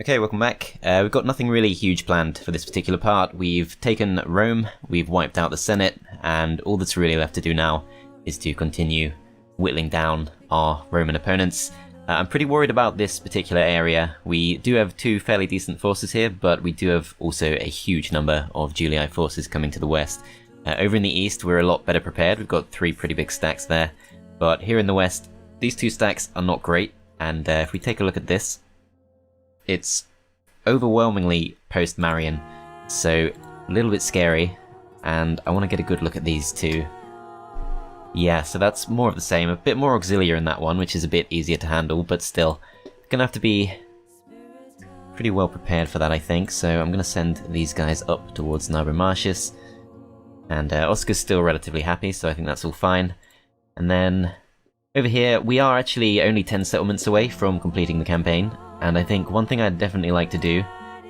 Okay, welcome back. We've got nothing really huge planned for this particular part. We've taken Rome, we've wiped out the Senate, and all that's really left to do now is to continue whittling down our Roman opponents. I'm pretty worried about this particular area. We do have two fairly decent forces here, but we do have also a huge number of Julii forces coming to the west. Over in the east, we're a lot better prepared. We've got three pretty big stacks there, but here in the west, these two stacks are not great, and if we take a look at this, it's overwhelmingly post-Marian, so a little bit scary, and I want to get a good look at these two. Yeah, so that's more of the same, a bit more auxiliary in that one, which is a bit easier to handle, but still, gonna have to be pretty well prepared for that, I think, so I'm gonna send these guys up towards Narbo Martius, and Oscar's still relatively happy, so I think that's all fine. And then, over here, we are actually only 10 settlements away from completing the campaign, and I think one thing I'd definitely like to do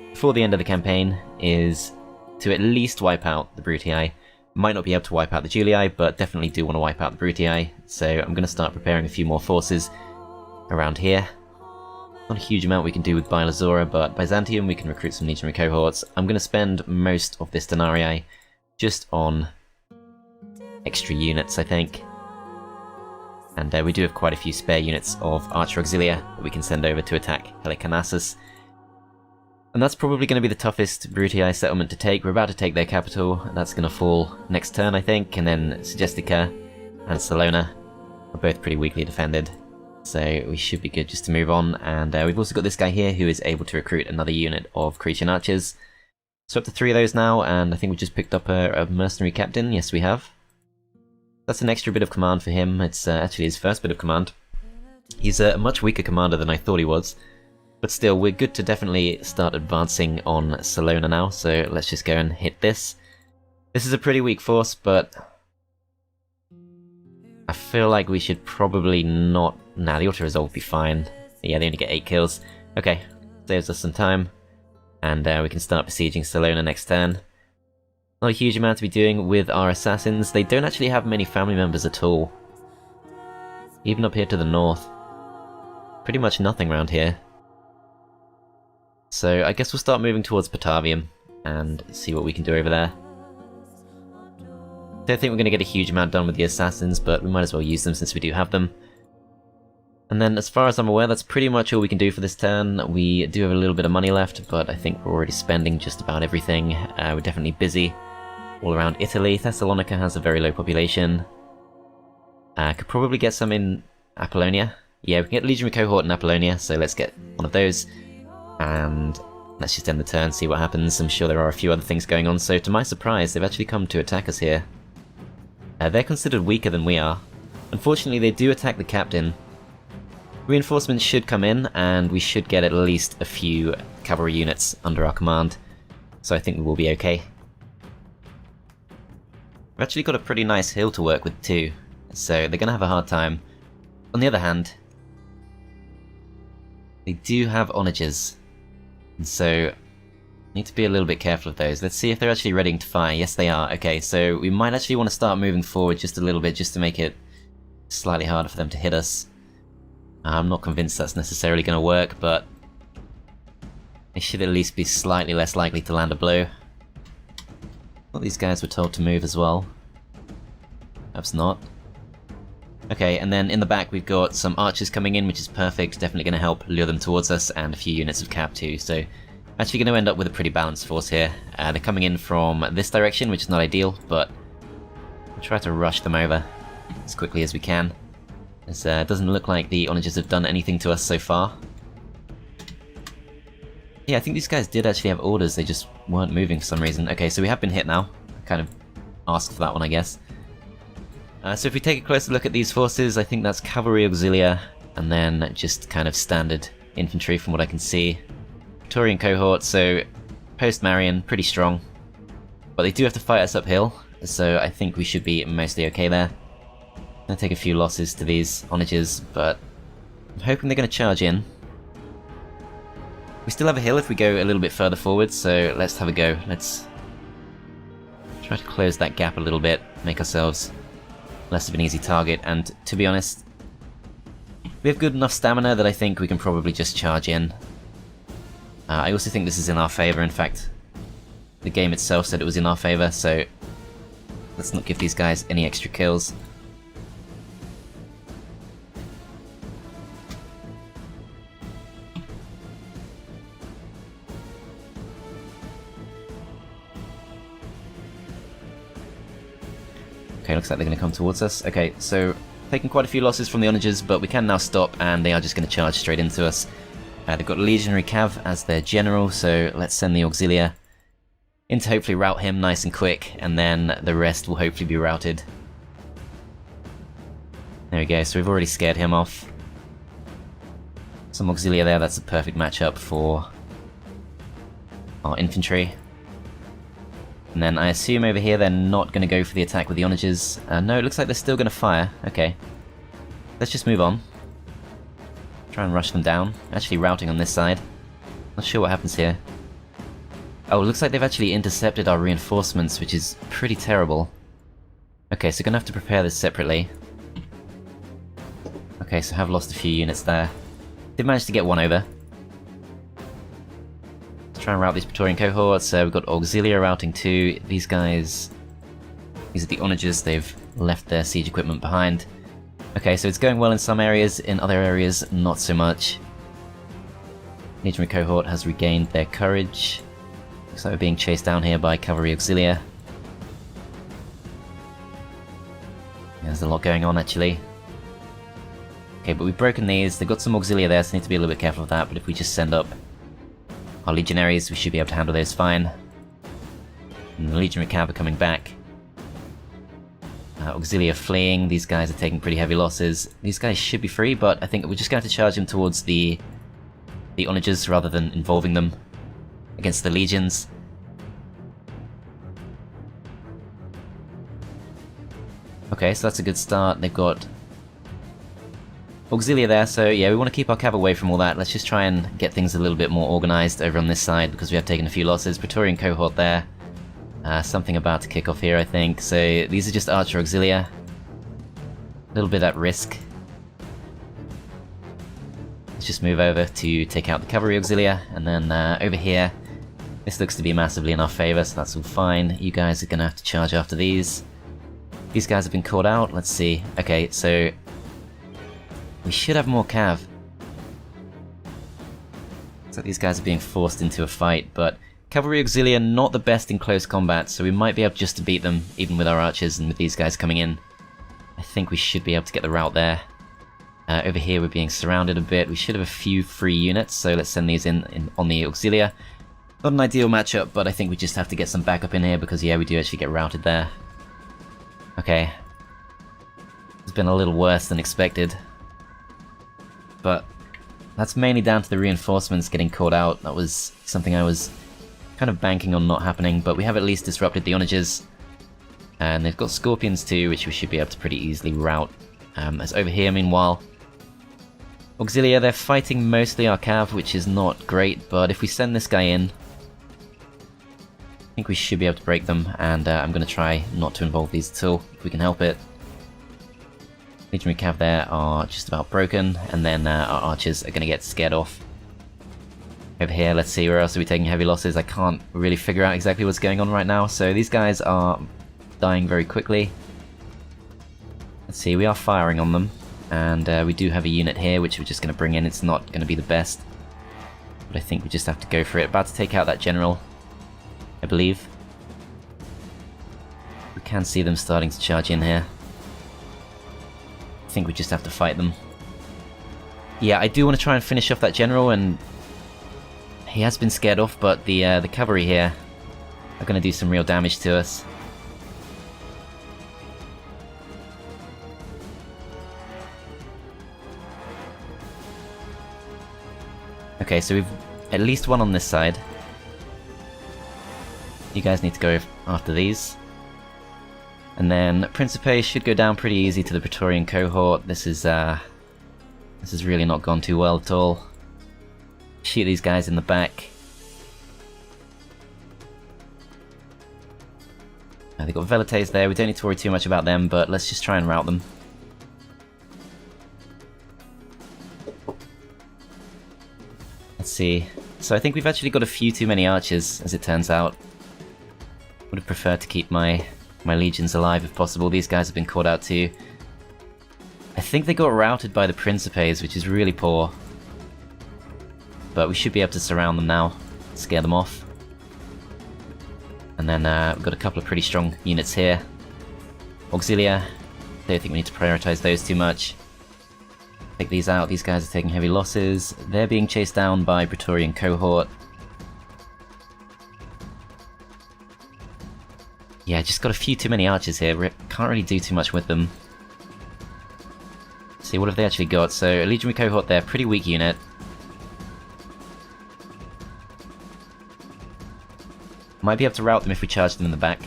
before the end of the campaign is to at least wipe out the Brutii. Might not be able to wipe out the Julii, but definitely do want to wipe out the Brutii, so I'm going to start preparing a few more forces around here. Not a huge amount we can do with Bilazora, but Byzantium we can recruit some legionary cohorts. I'm going to spend most of this denarii just on extra units, I think. And we do have quite a few spare units of Archer Auxilia that we can send over to attack Halicarnassus. And that's probably going to be the toughest Brutii settlement to take. We're about to take their capital, and that's going to fall next turn, I think, and then Segestica and Salona are both pretty weakly defended. So we should be good just to move on, and we've also got this guy here who is able to recruit another unit of Cretan Archers. So up to 3 of those now, and I think we just picked up a mercenary captain. Yes, we have. That's an extra bit of command for him. It's actually his first bit of command. He's a much weaker commander than I thought he was. But still, we're good to definitely start advancing on Salona now, so let's just go and hit this. This is a pretty weak force, but I feel like we should probably not... Nah, the auto-resolve will be fine. Yeah, they only get 8 kills. Okay, saves us some time. And we can start besieging Salona next turn. Not a huge amount to be doing with our assassins. They don't actually have many family members at all. Even up here to the north. Pretty much nothing around here. So I guess we'll start moving towards Patavium and see what we can do over there. Don't think we're going to get a huge amount done with the assassins, but we might as well use them since we do have them. And then as far as I'm aware, that's pretty much all we can do for this turn. We do have a little bit of money left, but I think we're already spending just about everything. We're definitely busy all around Italy. Thessalonica has a very low population. Could probably get some in Apollonia. Yeah, we can get Legionary Cohort in Apollonia, so let's get one of those. And let's just end the turn, see what happens. I'm sure there are a few other things going on, so to my surprise, they've actually come to attack us here. They're considered weaker than we are. Unfortunately, they do attack the captain. Reinforcements should come in, and we should get at least a few cavalry units under our command, so I think we will be okay. We've actually got a pretty nice hill to work with too, so they're going to have a hard time. On the other hand, they do have onagers, and so need to be a little bit careful of those. Let's see if they're actually ready to fire. Yes, they are. Okay, so we might actually want to start moving forward just a little bit, just to make it slightly harder for them to hit us. I'm not convinced that's necessarily going to work, but they should at least be slightly less likely to land a blow. Thought these guys were told to move as well. Perhaps not. Okay, and then in the back we've got some archers coming in, which is perfect. Definitely going to help lure them towards us, and a few units of cap too. So actually going to end up with a pretty balanced force here. They're coming in from this direction, which is not ideal, but we'll try to rush them over as quickly as we can. It doesn't look like the onagers have done anything to us so far. Yeah, I think these guys did actually have orders, they just weren't moving for some reason. Okay, so we have been hit now. I kind of asked for that one, I guess. So if we take a closer look at these forces, I think that's Cavalry Auxilia, and then just kind of standard infantry from what I can see. Praetorian cohort, so post-Marian, pretty strong. But they do have to fight us uphill, so I think we should be mostly okay there. I'm going to take a few losses to these onagers, but I'm hoping they're going to charge in. We still have a hill if we go a little bit further forward, so let's have a go. Let's try to close that gap a little bit, make ourselves less of an easy target, and to be honest, we have good enough stamina that I think we can probably just charge in. I also think this is in our favour. In fact, the game itself said it was in our favour, so let's not give these guys any extra kills. Okay, looks like they're going to come towards us. Okay, so taking quite a few losses from the onagers, but we can now stop, and they are just going to charge straight into us. They've got Legionary Cav as their general, so let's send the Auxilia in to hopefully rout him nice and quick, and then the rest will hopefully be routed. There we go, so we've already scared him off. Some Auxilia there, that's a perfect matchup for our infantry. And then I assume over here they're not going to go for the attack with the onagers. No, it looks like they're still going to fire. Okay. Let's just move on. Try and rush them down. Actually routing on this side. Not sure what happens here. Oh, it looks like they've actually intercepted our reinforcements, which is pretty terrible. Okay, so gonna have to prepare this separately. Okay, so have lost a few units there. Did manage to get one over. Try and route these Praetorian cohorts. We've got Auxilia routing too. These guys, these are the onagers, they've left their siege equipment behind. Okay, so it's going well in some areas, in other areas not so much. Legionary cohort has regained their courage. Looks like we're being chased down here by cavalry Auxilia. There's a lot going on actually. Okay, but we've broken these. They've got some Auxilia there, so need to be a little bit careful of that, but if we just send up our legionaries, we should be able to handle those fine. And the legionary cav are coming back. Auxilia fleeing, these guys are taking pretty heavy losses. These guys should be free, but I think we're just going to have to charge them towards the onagers rather than involving them against the legions. Okay, so that's a good start. They've got Auxilia there, so yeah, we want to keep our cav away from all that. Let's just try and get things a little bit more organised over on this side, because we have taken a few losses. Praetorian cohort there. Something about to kick off here, I think. So these are just archer Auxilia. A little bit at risk. Let's just move over to take out the cavalry Auxilia, and then over here, this looks to be massively in our favour, so that's all fine. You guys are going to have to charge after these. These guys have been caught out. Let's see. Okay, so we should have more cav. So these guys are being forced into a fight, but cavalry Auxilia not the best in close combat, so we might be able just to beat them, even with our archers and with these guys coming in. I think we should be able to get the rout there. Over here we're being surrounded a bit. We should have a few free units, so let's send these in on the Auxilia. Not an ideal matchup, but I think we just have to get some backup in here, because yeah, we do actually get routed there. Okay. It's been a little worse than expected. But that's mainly down to the reinforcements getting caught out. That was something I was kind of banking on not happening, but we have at least disrupted the onagers. And they've got scorpions too, which we should be able to pretty easily rout. As over here, meanwhile, Auxilia, they're fighting mostly our cav, which is not great, but if we send this guy in, I think we should be able to break them, and I'm going to try not to involve these at all, if we can help it. Legionary cav there are just about broken, and then our archers are going to get scared off. Over here, let's see, where else are we taking heavy losses? I can't really figure out exactly what's going on right now, so these guys are dying very quickly. Let's see, we are firing on them, and we do have a unit here which we're just going to bring in. It's not going to be the best, but I think we just have to go for it. About to take out that general, I believe. We can see them starting to charge in here. I think we just have to fight them. Yeah, I do want to try and finish off that general, and he has been scared off, but the cavalry here are going to do some real damage to us. Okay, so we've at least one on this side. You guys need to go after these. And then Principe should go down pretty easy to the Praetorian cohort. This has really not gone too well at all. Shoot these guys in the back. They've got Velites there. We don't need to worry too much about them, but let's just try and rout them. Let's see. So I think we've actually got a few too many archers, as it turns out. Would have preferred to keep my legions alive if possible. These guys have been caught out too. I think they got routed by the Principes, which is really poor. But we should be able to surround them now, scare them off. And then we've got a couple of pretty strong units here. Auxilia, don't think we need to prioritize those too much. Take these out, these guys are taking heavy losses. They're being chased down by Praetorian cohort. Yeah, just got a few too many archers here, can't really do too much with them. See, what have they actually got? So, a legionary cohort there, pretty weak unit. Might be able to rout them if we charge them in the back.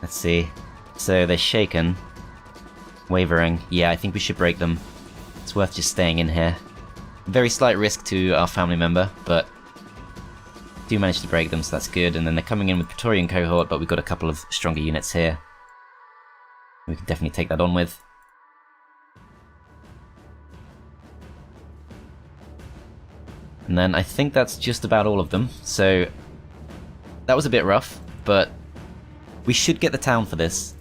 Let's see. So, they're shaken. Wavering. Yeah, I think we should break them. It's worth just staying in here. Very slight risk to our family member, but do manage to break them, so that's good. And then they're coming in with Praetorian cohort, but we've got a couple of stronger units here. We can definitely take that on with. And then I think that's just about all of them, so that was a bit rough, but we should get the town for this.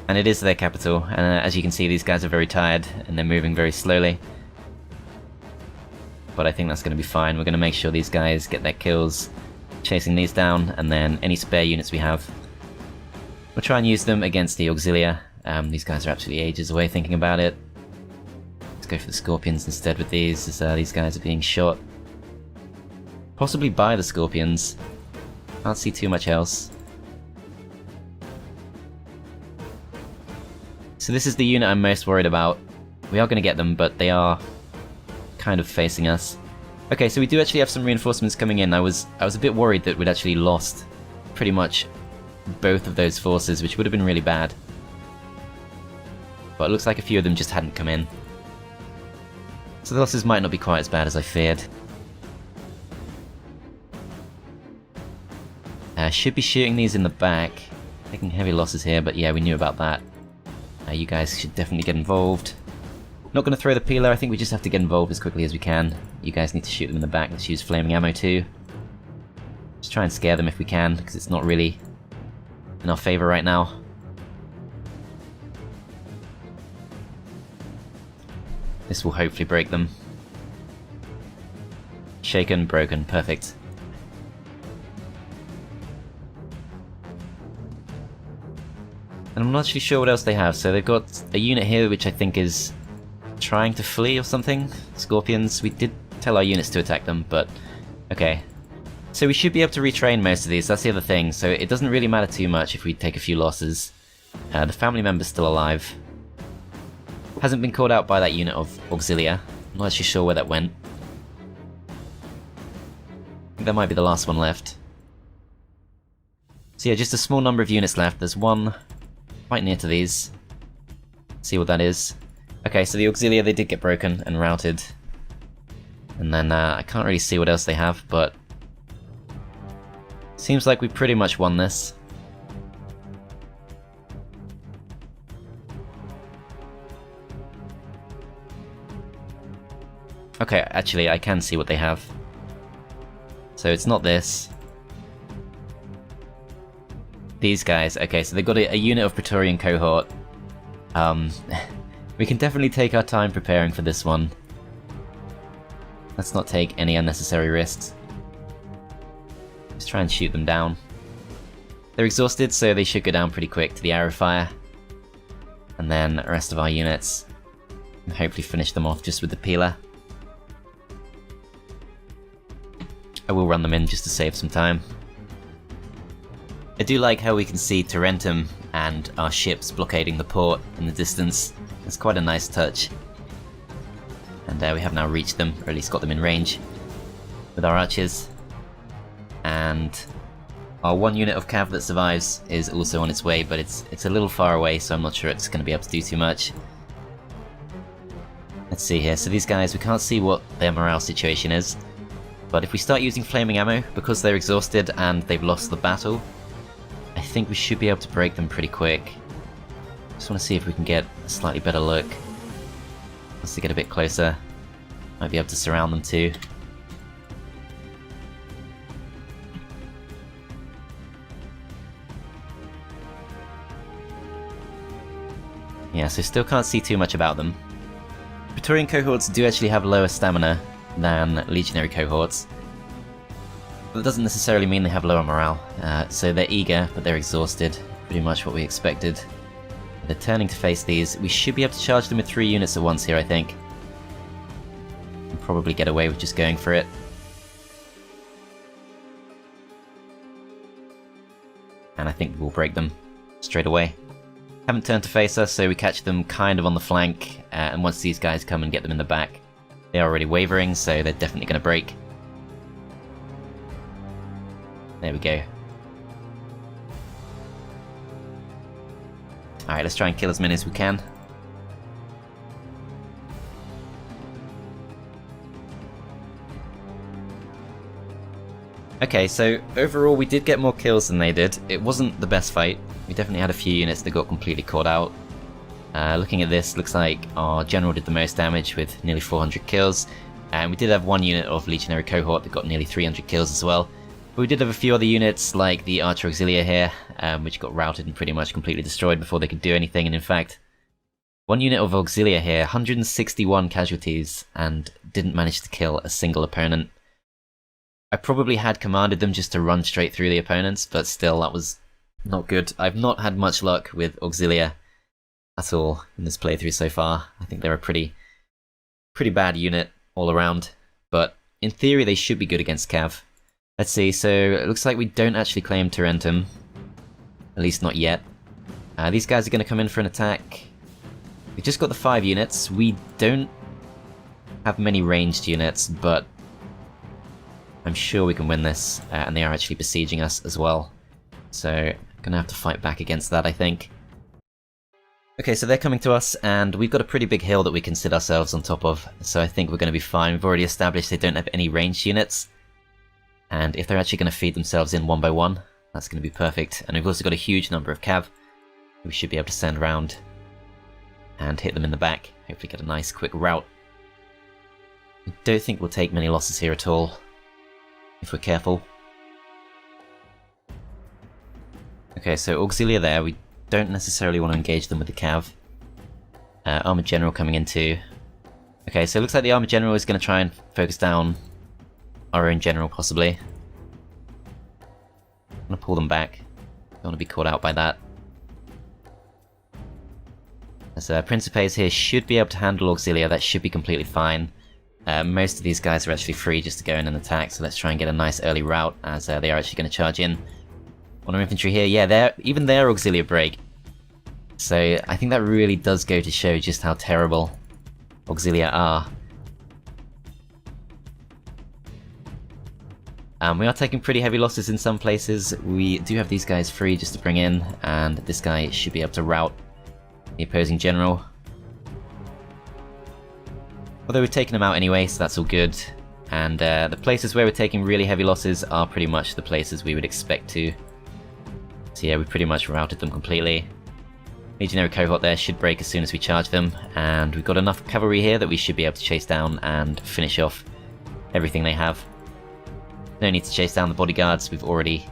And it is their capital, and as you can see these guys are very tired and they're moving very slowly. But I think that's going to be fine. We're going to make sure these guys get their kills chasing these down, and then any spare units we have, we'll try and use them against the Auxilia. These guys are absolutely ages away thinking about it. Let's go for the Scorpions instead with these, as these guys are being shot. Possibly by the Scorpions. Can't see too much else. So this is the unit I'm most worried about. We are going to get them, but they are kind of facing us. Okay, so we do actually have some reinforcements coming in. I was a bit worried that we'd actually lost pretty much both of those forces, which would have been really bad. But it looks like a few of them just hadn't come in. So the losses might not be quite as bad as I feared. Should be shooting these in the back. Taking heavy losses here, but yeah, we knew about that. You guys should definitely get involved. Not going to throw the peeler, I think we just have to get involved as quickly as we can. You guys need to shoot them in the back. Let's use flaming ammo too. Just try and scare them if we can, because it's not really in our favour right now. This will hopefully break them. Shaken, broken, perfect. And I'm not actually sure what else they have, so they've got a unit here which I think is trying to flee or something. Scorpions, we did tell our units to attack them, but okay. So we should be able to retrain most of these, that's the other thing, so it doesn't really matter too much if we take a few losses. The family member's still alive. Hasn't been called out by that unit of Auxilia. I'm not actually sure where that went. I think that might be the last one left. So yeah, just a small number of units left. There's one quite near to these. See what that is. Okay, so the Auxilia, they did get broken and routed. And then I can't really see what else they have, but seems like we pretty much won this. Okay, actually, I can see what they have. So it's not this. These guys. Okay, so they've got a unit of Praetorian cohort. We can definitely take our time preparing for this one. Let's not take any unnecessary risks. Just try and shoot them down. They're exhausted, so they should go down pretty quick to the arrow fire. And then the rest of our units, and hopefully finish them off just with the peeler. I will run them in just to save some time. I do like how we can see Tarentum and our ships blockading the port in the distance. It's quite a nice touch. And we have now reached them, or at least got them in range with our archers. And our one unit of cav that survives is also on its way, but it's a little far away, so I'm not sure it's going to be able to do too much. Let's see here. So these guys, we can't see what their morale situation is. But if we start using flaming ammo, because they're exhausted and they've lost the battle, I think we should be able to break them pretty quick. Just want to see if we can get a slightly better look. Once they get a bit closer, might be able to surround them too. Yeah, so still can't see too much about them. Praetorian cohorts do actually have lower stamina than legionary cohorts. But that doesn't necessarily mean they have lower morale. So they're eager, but they're exhausted. Pretty much what we expected. They're turning to face these. We should be able to charge them with 3 units at once here, I think. And probably get away with just going for it. And I think we'll break them straight away. Haven't turned to face us, so we catch them kind of on the flank, and once these guys come and get them in the back, they are already wavering, so they're definitely going to break. There we go. Alright, let's try and kill as many as we can. Okay, so overall we did get more kills than they did. It wasn't the best fight. We definitely had a few units that got completely caught out. Looking at this, looks like our general did the most damage with nearly 400 kills. And we did have one unit of legionary cohort that got nearly 300 kills as well. But we did have a few other units, like the Archer Auxilia here, which got routed and pretty much completely destroyed before they could do anything. And in fact, one unit of Auxilia here, 161 casualties, and didn't manage to kill a single opponent. I probably had commanded them just to run straight through the opponents, but still, that was not good. I've not had much luck with Auxilia at all in this playthrough so far. I think they're a pretty bad unit all around, but in theory they should be good against Cav. Let's see, so it looks like we don't actually claim Tarentum, at least not yet. These guys are going to come in for an attack. We've just got the 5 units. We don't have many ranged units, but I'm sure we can win this, and they are actually besieging us as well. So, I'm gonna have to fight back against that, I think. Okay, so they're coming to us, and we've got a pretty big hill that we can sit ourselves on top of, so I think we're gonna be fine. We've already established they don't have any ranged units, and if they're actually gonna feed themselves in one by one, that's gonna be perfect. And we've also got a huge number of cav we should be able to send round and hit them in the back, hopefully get a nice quick rout. I don't think we'll take many losses here at all, if we're careful. Okay, so Auxilia there, we don't necessarily want to engage them with the cav. Armored General coming in too. Okay, so it looks like the Armored General is going to try and focus down our own General, possibly. I'm going to pull them back. Don't want to be caught out by that. As Principes here should be able to handle Auxilia, that should be completely fine. Most of these guys are actually free just to go in and attack, so let's try and get a nice early rout as they are actually going to charge in. On our infantry here, yeah, even their Auxilia break. So I think that really does go to show just how terrible Auxilia are. We are taking pretty heavy losses in some places. We do have these guys free just to bring in, and this guy should be able to rout the opposing general. Although we've taken him out anyway, so that's all good. And the places where we're taking really heavy losses are pretty much the places we would expect to. So yeah, we pretty much routed them completely. Legionary cohort there should break as soon as we charge them, and we've got enough cavalry here that we should be able to chase down and finish off everything they have. No need to chase down the bodyguards, we've already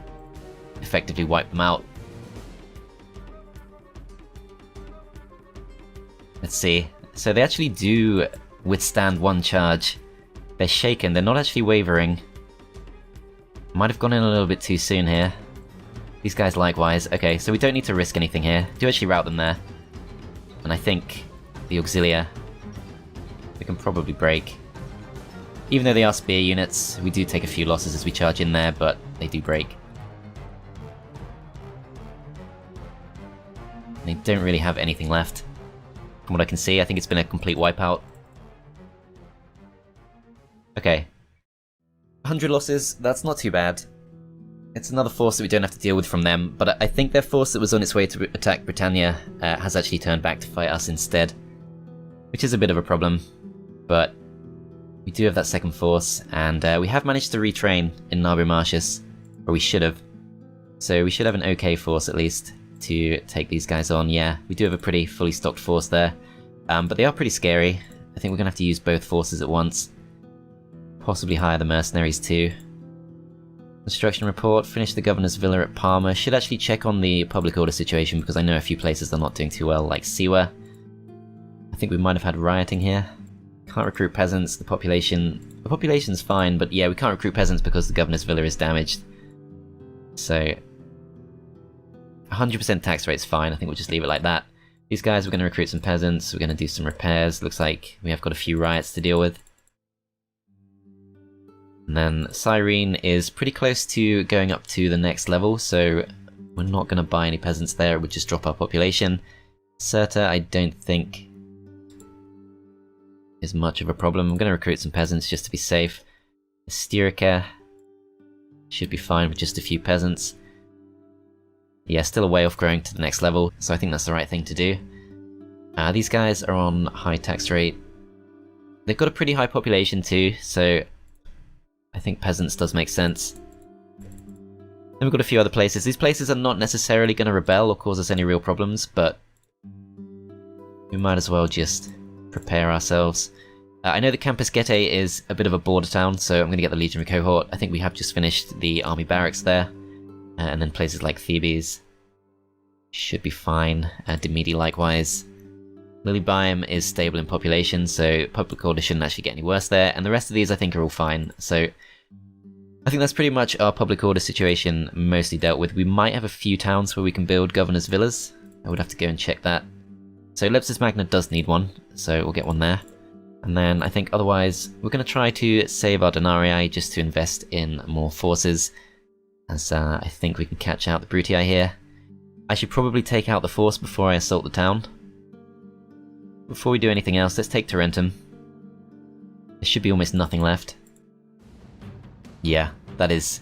effectively wiped them out. Let's see, so they actually do withstand one charge. They're shaken, they're not actually wavering. Might have gone in a little bit too soon here. These guys likewise. Okay, so we don't need to risk anything here. Do actually rout them there. And I think the Auxilia we can probably break. Even though they are spear units, we do take a few losses as we charge in there, but they do break. They don't really have anything left. From what I can see, I think it's been a complete wipeout. Okay. 100 losses, that's not too bad. It's another force that we don't have to deal with from them, but I think their force that was on its way to attack Britannia has actually turned back to fight us instead. Which is a bit of a problem, but We do have that second force, and we have managed to retrain in Narbo Martius, or we should have. So we should have an okay force at least to take these guys on. Yeah, we do have a pretty fully stocked force there, but they are pretty scary. I think we're going to have to use both forces at once. Possibly hire the mercenaries too. Construction report, finish the governor's villa at Parma. Should actually check on the public order situation because I know a few places are not doing too well, like Siwa. I think we might have had rioting here. Can't recruit peasants, the population's fine, but yeah, we can't recruit peasants because the governor's villa is damaged. So 100% tax rate's fine, I think we'll just leave it like that. These guys, we're going to recruit some peasants, we're going to do some repairs. Looks like we have got a few riots to deal with. And then Cyrene is pretty close to going up to the next level, so we're not going to buy any peasants there, it would just drop our population. Cirta, I don't think is much of a problem. I'm going to recruit some peasants just to be safe. Styrica should be fine with just a few peasants. Yeah, still a way off growing to the next level, so I think that's the right thing to do. These guys are on high tax rate. They've got a pretty high population too, so I think peasants does make sense. Then we've got a few other places. These places are not necessarily going to rebel or cause us any real problems, but we might as well just prepare ourselves. I know that Campus Getae is a bit of a border town, so I'm going to get the legionary cohort. I think we have just finished the army barracks there. And then places like Thebes should be fine. Demidi likewise. Lilybaeum is stable in population, so public order shouldn't actually get any worse there. And the rest of these I think are all fine. So I think that's pretty much our public order situation mostly dealt with. We might have a few towns where we can build governor's villas. I would have to go and check that. So Leptis Magna does need one, so we'll get one there. And then I think otherwise we're going to try to save our denarii just to invest in more forces. As I think we can catch out the Brutii here. I should probably take out the force before I assault the town. Before we do anything else, let's take Tarentum. There should be almost nothing left. Yeah, that is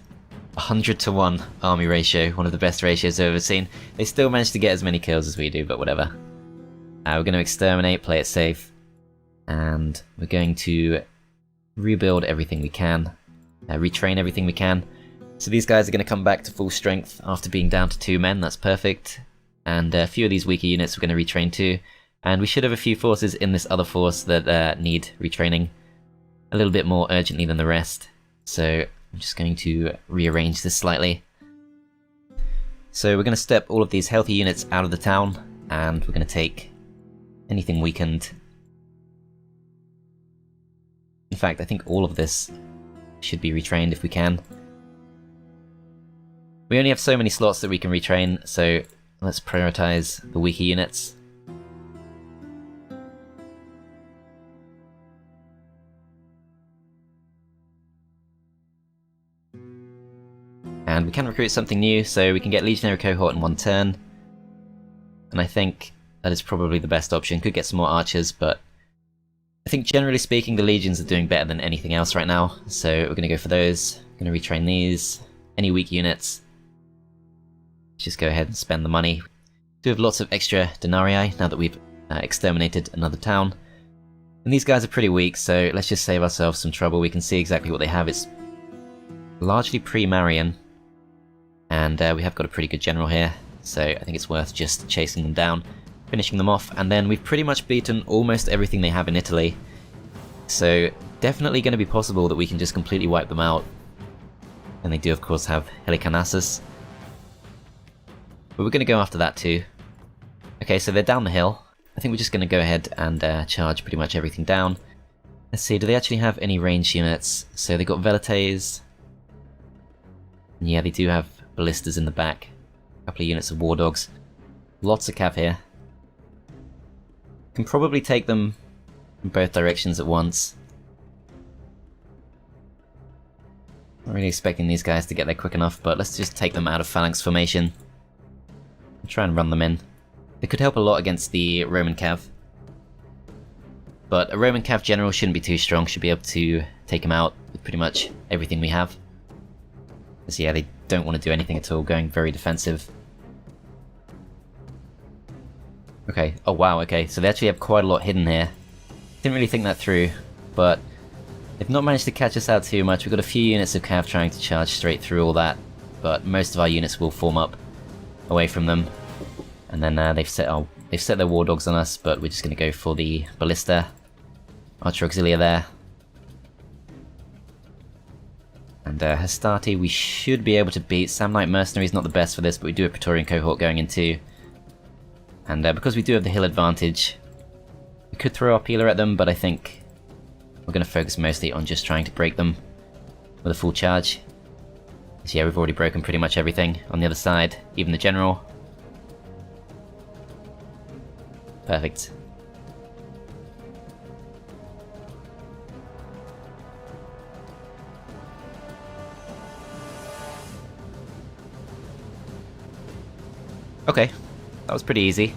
100 to 1 army ratio, one of the best ratios I've ever seen. They still managed to get as many kills as we do, but whatever. We're going to exterminate, play it safe, and we're going to rebuild everything we can, retrain everything we can. So these guys are going to come back to full strength after being down to 2 men, that's perfect. And a few of these weaker units we're going to retrain too. And we should have a few forces in this other force that need retraining a little bit more urgently than the rest. So I'm just going to rearrange this slightly. So we're going to step all of these healthy units out of the town, and we're going to take anything weakened. In fact, I think all of this should be retrained if we can. We only have so many slots that we can retrain, so let's prioritize the weaker units. And we can recruit something new, so we can get Legionary Cohort in 1 turn. And I think that is probably the best option. Could get some more archers, but I think generally speaking the legions are doing better than anything else right now, so we're going to go for those. Going to retrain these. Any weak units, just go ahead and spend the money. We have lots of extra denarii now that we've exterminated another town. And these guys are pretty weak, so let's just save ourselves some trouble. We can see exactly what they have. It's largely pre-Marian, and we have got a pretty good general here, so I think it's worth just chasing them down, finishing them off, and then we've pretty much beaten almost everything they have in Italy. So definitely going to be possible that we can just completely wipe them out. And they do of course have Helicarnassus. But we're going to go after that too. Okay, so they're down the hill. I think we're just going to go ahead and charge pretty much everything down. Let's see, do they actually have any ranged units? So they got Velites. And yeah, they do have ballistas in the back. A couple of units of war dogs. Lots of cav here. Can probably take them in both directions at once. Not really expecting these guys to get there quick enough, but let's just take them out of phalanx formation. And try and run them in. They could help a lot against the Roman cav. But a Roman cav general shouldn't be too strong, should be able to take him out with pretty much everything we have. Because yeah, they don't want to do anything at all, going very defensive. Okay, oh wow, okay, so they actually have quite a lot hidden here. Didn't really think that through, but They've not managed to catch us out too much. We've got a few units of cav trying to charge straight through all that, but most of our units will form up away from them. And then they've set their war dogs on us, but we're just going to go for the ballista. Archer Auxilia there. And Hastati we should be able to beat. Samnite Mercenary is not the best for this, but we do have Praetorian Cohort going in too. And because we do have the hill advantage, we could throw our peeler at them, but I think we're going to focus mostly on just trying to break them with a full charge. So yeah, we've already broken pretty much everything on the other side, even the general. Perfect. Okay, that was pretty easy.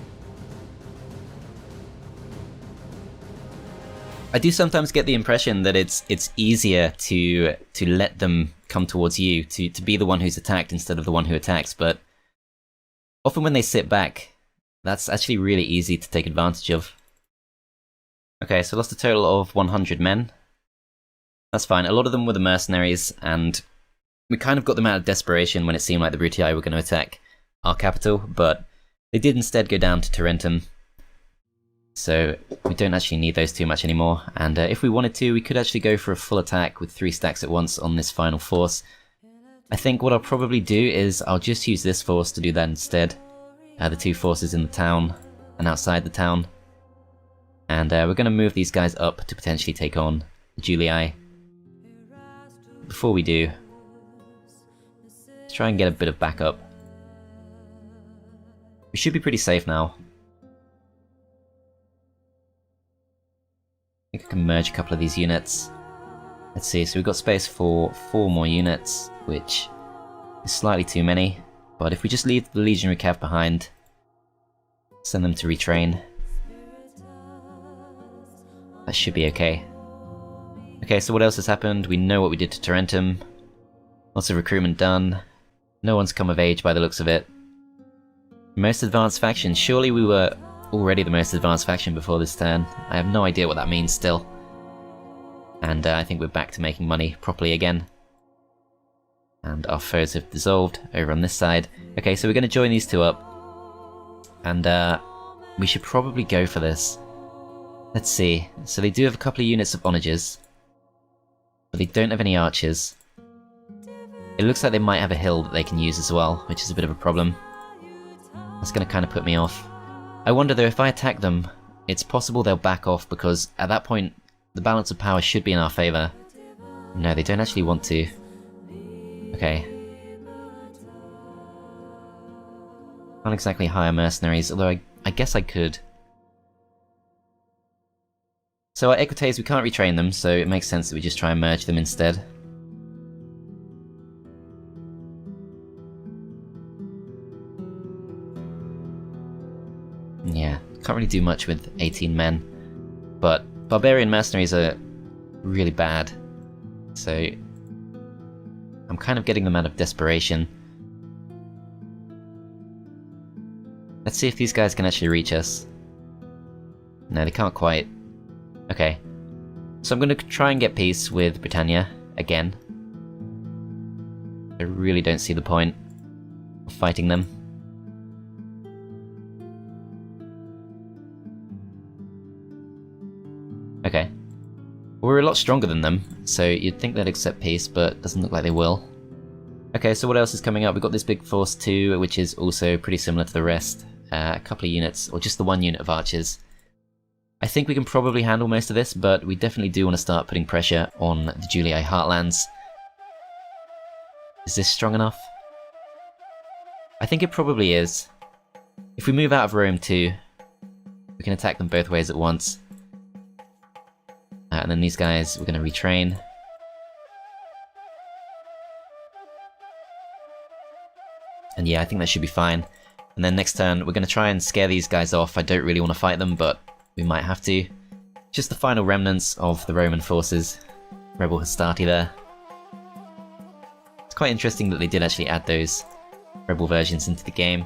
I do sometimes get the impression that it's easier to let them come towards you, to be the one who's attacked instead of the one who attacks, but often when they sit back, that's actually really easy to take advantage of. Okay, so lost a total of 100 men. That's fine. A lot of them were the mercenaries, and we kind of got them out of desperation when it seemed like the Brutii were going to attack our capital, but they did instead go down to Tarentum. So we don't actually need those too much anymore, and if we wanted to, we could actually go for a full attack with 3 stacks at once on this final force. I think what I'll probably do is I'll just use this force to do that instead. The 2 forces in the town and outside the town. And we're going to move these guys up to potentially take on the Julii. Before we do, let's try and get a bit of backup. We should be pretty safe now. I think I can merge a couple of these units. Let's see, so we've got space for 4 more units, which is slightly too many. But if we just leave the Legionary Cav behind, send them to retrain, that should be okay. Okay, so what else has happened? We know what we did to Tarentum. Lots of recruitment done. No one's come of age by the looks of it. Most advanced faction. Surely we were already the most advanced faction before this turn. I have no idea what that means still. And I think we're back to making money properly again. And our foes have dissolved over on this side. Okay, so we're going to join these 2 up. And we should probably go for this. Let's see. So they do have a couple of units of onagers, but they don't have any archers. It looks like they might have a hill that they can use as well, which is a bit of a problem. That's going to kind of put me off. I wonder though, if I attack them, it's possible they'll back off, because at that point the balance of power should be in our favour. No, they don't actually want to. Okay. Not exactly hire mercenaries, although I guess I could. So our Equites, we can't retrain them, so it makes sense that we just try and merge them instead. Yeah, can't really do much with 18 men, but Barbarian mercenaries are really bad, so I'm kind of getting them out of desperation. Let's see if these guys can actually reach us. No, they can't quite. Okay, so I'm going to try and get peace with Britannia again. I really don't see the point of fighting them. Okay. We're a lot stronger than them, so you'd think they'd accept peace, but doesn't look like they will. Okay, so what else is coming up? We've got this big force too, which is also pretty similar to the rest. A couple of units, or just the 1 unit of archers. I think we can probably handle most of this, but we definitely do want to start putting pressure on the Julii Heartlands. Is this strong enough? I think it probably is. If we move out of Rome too, we can attack them both ways at once. And then these guys, we're going to retrain. And yeah, I think that should be fine. And then next turn, we're going to try and scare these guys off. I don't really want to fight them, but we might have to. Just the final remnants of the Roman forces. Rebel Hastati there. It's quite interesting that they did actually add those rebel versions into the game.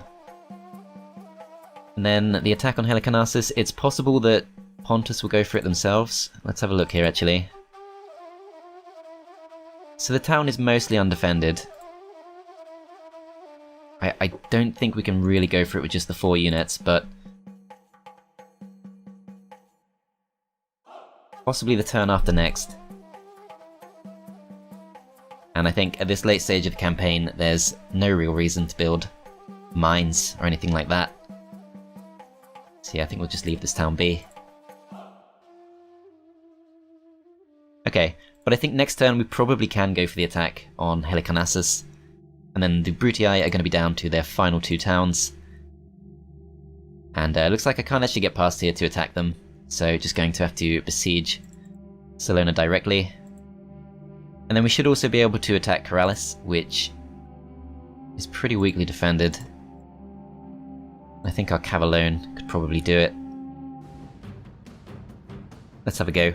And then the attack on Helicarnassus, it's possible that Pontus will go for it themselves. Let's have a look here actually. So the town is mostly undefended. I don't think we can really go for it with just the 4 units, but possibly the turn after next. And I think at this late stage of the campaign, there's no real reason to build mines or anything like that. So yeah, I think we'll just leave this town be. Okay, but I think next turn we probably can go for the attack on Helicarnassus. And then the Brutii are going to be down to their final 2 towns. And it looks like I can't actually get past here to attack them. So just going to have to besiege Salona directly. And then we should also be able to attack Caralis, which is pretty weakly defended. I think our cav alone could probably do it. Let's have a go.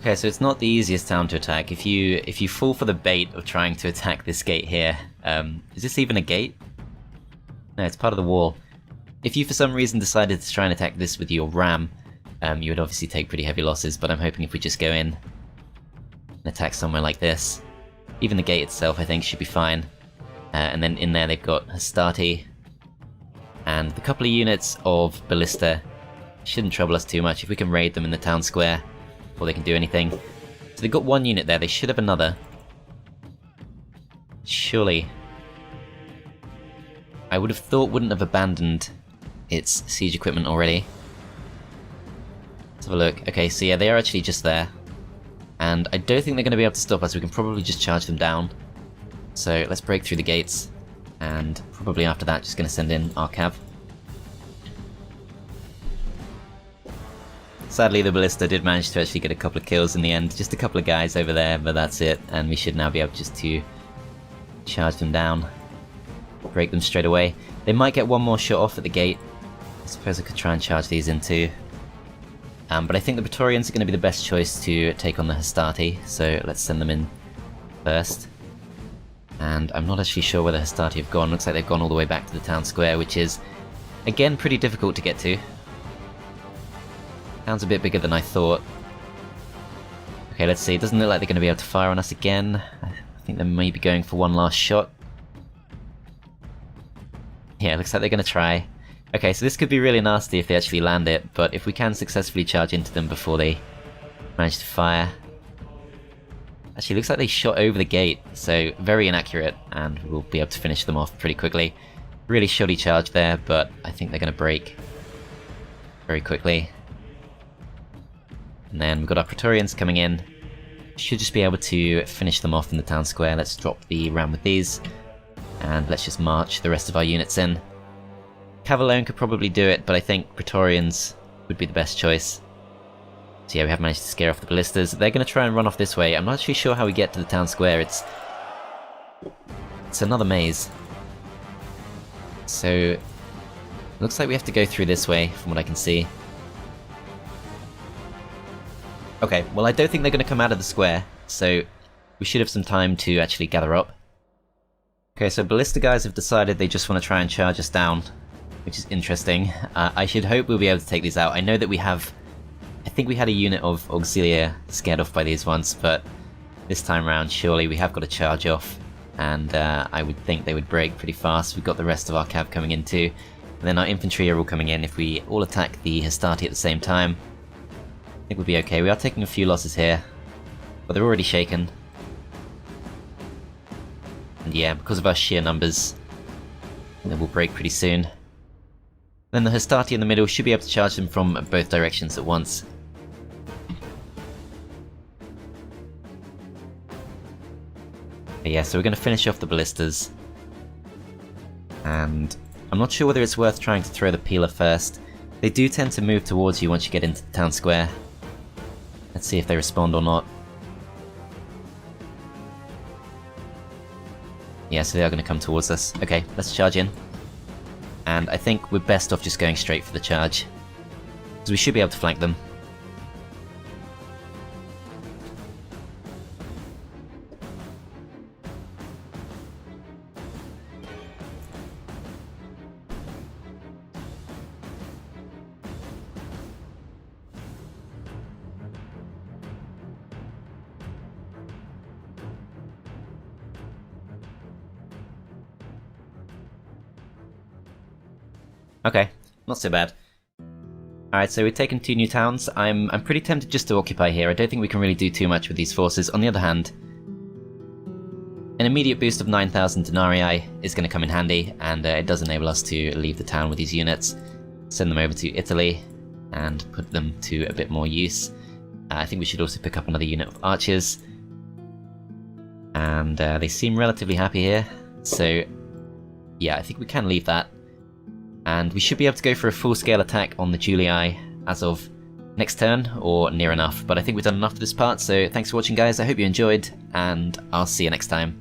Okay, so it's not the easiest town to attack. If you fall for the bait of trying to attack this gate here, is this even a gate? No, it's part of the wall. If you for some reason decided to try and attack this with your ram, you would obviously take pretty heavy losses, but I'm hoping if we just go in and attack somewhere like this, even the gate itself I think should be fine. And then in there they've got Hastati, and the couple of units of Ballista shouldn't trouble us too much if we can raid them in the town square before they can do anything. So they've got 1 unit there, they should have another. Surely. I would have thought wouldn't have abandoned its siege equipment already. Let's have a look. Okay, so yeah, they are actually just there. And I don't think they're going to be able to stop us, we can probably just charge them down. So let's break through the gates, and probably after that just going to send in our cav. Sadly the Ballista did manage to actually get a couple of kills in the end, just a couple of guys over there, but that's it, and we should now be able just to charge them down, break them straight away. They might get 1 more shot off at the gate. I suppose I could try and charge these in too. But I think the Praetorians are going to be the best choice to take on the Hastati, so let's send them in first. And I'm not actually sure where the Hastati have gone. Looks like they've gone all the way back to the town square, which is, again, pretty difficult to get to. Town's a bit bigger than I thought. Okay, let's see. It doesn't look like they're going to be able to fire on us again. I think they may be going for 1 last shot. Yeah, looks like they're going to try. Okay, so this could be really nasty if they actually land it, but if we can successfully charge into them before they manage to fire. Actually, looks like they shot over the gate, so very inaccurate, and we'll be able to finish them off pretty quickly. Really shoddy charge there, but I think they're going to break very quickly. And then we've got our Praetorians coming in. Should just be able to finish them off in the town square. Let's drop the ram with these, and let's just march the rest of our units in. Cav alone could probably do it, but I think Praetorians would be the best choice. So yeah, we have managed to scare off the Ballistas. They're going to try and run off this way. I'm not actually sure how we get to the town square. It's another maze. So looks like we have to go through this way, from what I can see. Okay, well I don't think they're going to come out of the square, so we should have some time to actually gather up. Okay, so Ballista guys have decided they just want to try and charge us down, which is interesting. I should hope we'll be able to take these out. I know that we have... I think we had a unit of Auxilia scared off by these once, but this time around surely we have got to charge off, and I would think they would break pretty fast. We've got the rest of our cav coming in too, and then our infantry are all coming in. If we all attack the Hastati at the same time, I think we'll be okay. We are taking a few losses here, but they're already shaken. And yeah, because of our sheer numbers, they will break pretty soon. Then the Hastati in the middle should be able to charge them from both directions at once. But yeah, so we're going to finish off the Ballistas. And I'm not sure whether it's worth trying to throw the Peeler first. They do tend to move towards you once you get into the town square. Let's see if they respond or not. Yeah, so they are going to come towards us. Okay, let's charge in. And I think we're best off just going straight for the charge, because we should be able to flank them. Okay, not so bad. Alright, so we've taken 2 new towns. I'm pretty tempted just to occupy here. I don't think we can really do too much with these forces. On the other hand, an immediate boost of 9,000 denarii is going to come in handy, and it does enable us to leave the town with these units, send them over to Italy, and put them to a bit more use. I think we should also pick up another unit of archers, and they seem relatively happy here, so yeah, I think we can leave that. And we should be able to go for a full-scale attack on the Julii as of next turn, or near enough, but I think we've done enough for this part, so thanks for watching guys, I hope you enjoyed, and I'll see you next time.